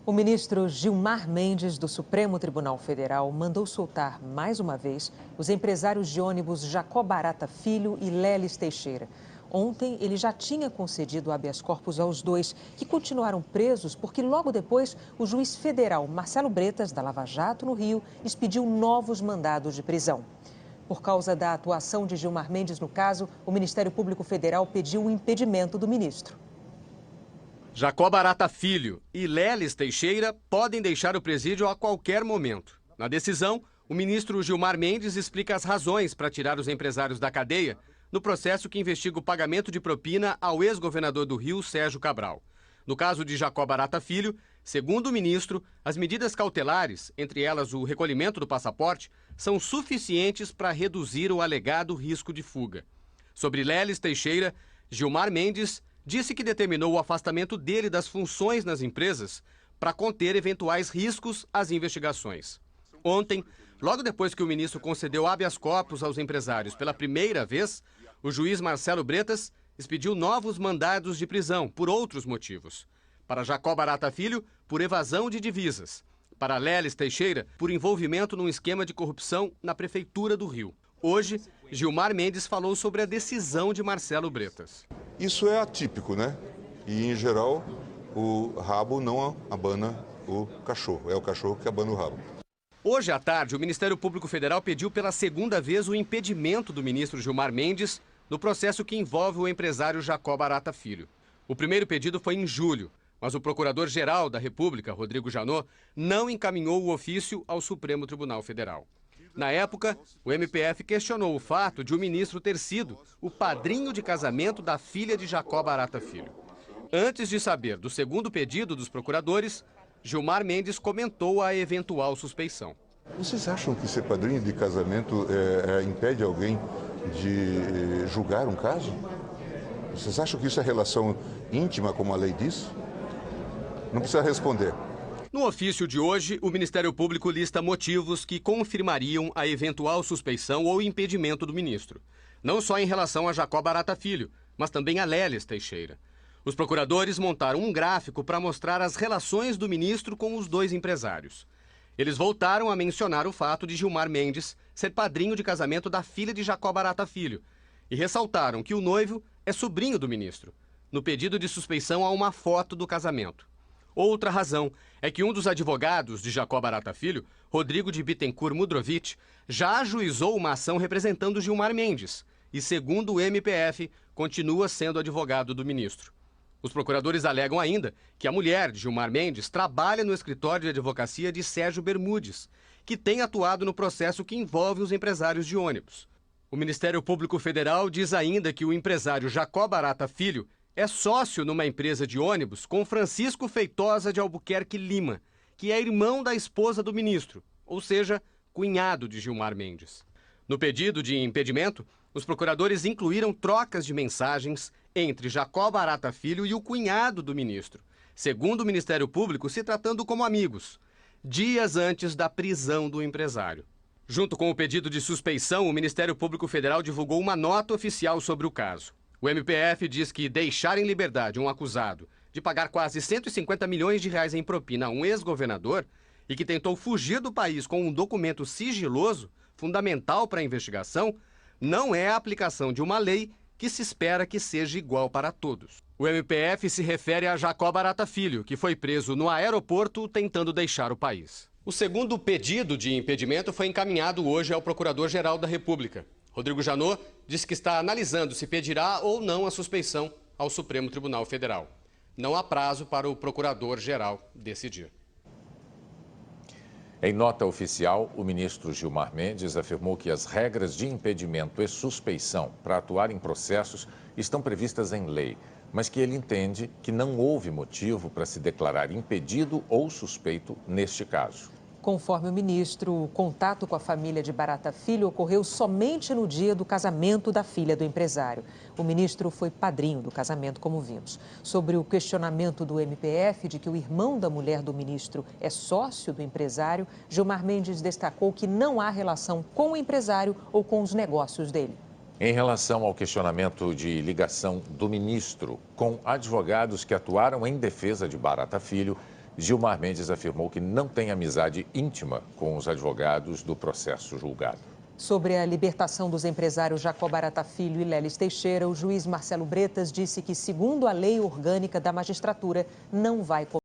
O ministro Gilmar Mendes, do Supremo Tribunal Federal, mandou soltar, mais uma vez, os empresários de ônibus Jacó Barata Filho e Leles Teixeira. Ontem, ele já tinha concedido habeas corpus aos dois, que continuaram presos porque, logo depois, o juiz federal Marcelo Bretas, da Lava Jato, no Rio, expediu novos mandados de prisão. Por causa da atuação de Gilmar Mendes no caso, o Ministério Público Federal pediu o impedimento do ministro. Jacó Barata Filho e Leles Teixeira podem deixar o presídio a qualquer momento. Na decisão, o ministro Gilmar Mendes explica as razões para tirar os empresários da cadeia no processo que investiga o pagamento de propina ao ex-governador do Rio, Sérgio Cabral. No caso de Jacó Barata Filho, segundo o ministro, as medidas cautelares, entre elas o recolhimento do passaporte, são suficientes para reduzir o alegado risco de fuga. Sobre Leles Teixeira, Gilmar Mendes disse que determinou o afastamento dele das funções nas empresas para conter eventuais riscos às investigações. Ontem, logo depois que o ministro concedeu habeas corpus aos empresários pela primeira vez, o juiz Marcelo Bretas expediu novos mandados de prisão por outros motivos. Para Jacó Barata Filho, por evasão de divisas. Para Leles Teixeira, por envolvimento num esquema de corrupção na Prefeitura do Rio. Hoje, Gilmar Mendes falou sobre a decisão de Marcelo Bretas. Isso é atípico, né? E, em geral, o rabo não abana o cachorro. É o cachorro que abana o rabo. Hoje à tarde, o Ministério Público Federal pediu pela segunda vez o impedimento do ministro Gilmar Mendes no processo que envolve o empresário Jacó Barata Filho. O primeiro pedido foi em julho, mas o Procurador-Geral da República, Rodrigo Janot, não encaminhou o ofício ao Supremo Tribunal Federal. Na época, o MPF questionou o fato de o ministro ter sido o padrinho de casamento da filha de Jacó Barata Filho. Antes de saber do segundo pedido dos procuradores, Gilmar Mendes comentou a eventual suspeição. Vocês acham que ser padrinho de casamento impede alguém de julgar um caso? Vocês acham que isso é relação íntima, como a lei diz? Não precisa responder. No ofício de hoje, o Ministério Público lista motivos que confirmariam a eventual suspeição ou impedimento do ministro. Não só em relação a Jacó Barata Filho, mas também a Leles Teixeira. Os procuradores montaram um gráfico para mostrar as relações do ministro com os dois empresários. Eles voltaram a mencionar o fato de Gilmar Mendes ser padrinho de casamento da filha de Jacó Barata Filho e ressaltaram que o noivo é sobrinho do ministro. No pedido de suspeição há uma foto do casamento. Outra razão é que um dos advogados de Jacó Barata Filho, Rodrigo de Bittencourt Mudrovich, já ajuizou uma ação representando Gilmar Mendes e, segundo o MPF, continua sendo advogado do ministro. Os procuradores alegam ainda que a mulher de Gilmar Mendes trabalha no escritório de advocacia de Sérgio Bermudes, que tem atuado no processo que envolve os empresários de ônibus. O Ministério Público Federal diz ainda que o empresário Jacó Barata Filho é sócio numa empresa de ônibus com Francisco Feitosa de Albuquerque Lima, que é irmão da esposa do ministro, ou seja, cunhado de Gilmar Mendes. No pedido de impedimento, os procuradores incluíram trocas de mensagens entre Jacó Barata Filho e o cunhado do ministro, segundo o Ministério Público, se tratando como amigos, dias antes da prisão do empresário. Junto com o pedido de suspeição, o Ministério Público Federal divulgou uma nota oficial sobre o caso. O MPF diz que deixar em liberdade um acusado de pagar quase 150 milhões de reais em propina a um ex-governador e que tentou fugir do país com um documento sigiloso, fundamental para a investigação, não é a aplicação de uma lei que se espera que seja igual para todos. O MPF se refere a Jacó Barata Filho, que foi preso no aeroporto tentando deixar o país. O segundo pedido de impedimento foi encaminhado hoje ao Procurador-Geral da República. Rodrigo Janot disse que está analisando se pedirá ou não a suspeição ao Supremo Tribunal Federal. Não há prazo para o Procurador-Geral decidir. Em nota oficial, o ministro Gilmar Mendes afirmou que as regras de impedimento e suspeição para atuar em processos estão previstas em lei, mas que ele entende que não houve motivo para se declarar impedido ou suspeito neste caso. Conforme o ministro, o contato com a família de Barata Filho ocorreu somente no dia do casamento da filha do empresário. O ministro foi padrinho do casamento, como vimos. Sobre o questionamento do MPF de que o irmão da mulher do ministro é sócio do empresário, Gilmar Mendes destacou que não há relação com o empresário ou com os negócios dele. Em relação ao questionamento de ligação do ministro com advogados que atuaram em defesa de Barata Filho, Gilmar Mendes afirmou que não tem amizade íntima com os advogados do processo julgado. Sobre a libertação dos empresários Jacó Barata Filho e Lelis Teixeira, o juiz Marcelo Bretas disse que, segundo a lei orgânica da magistratura, não vai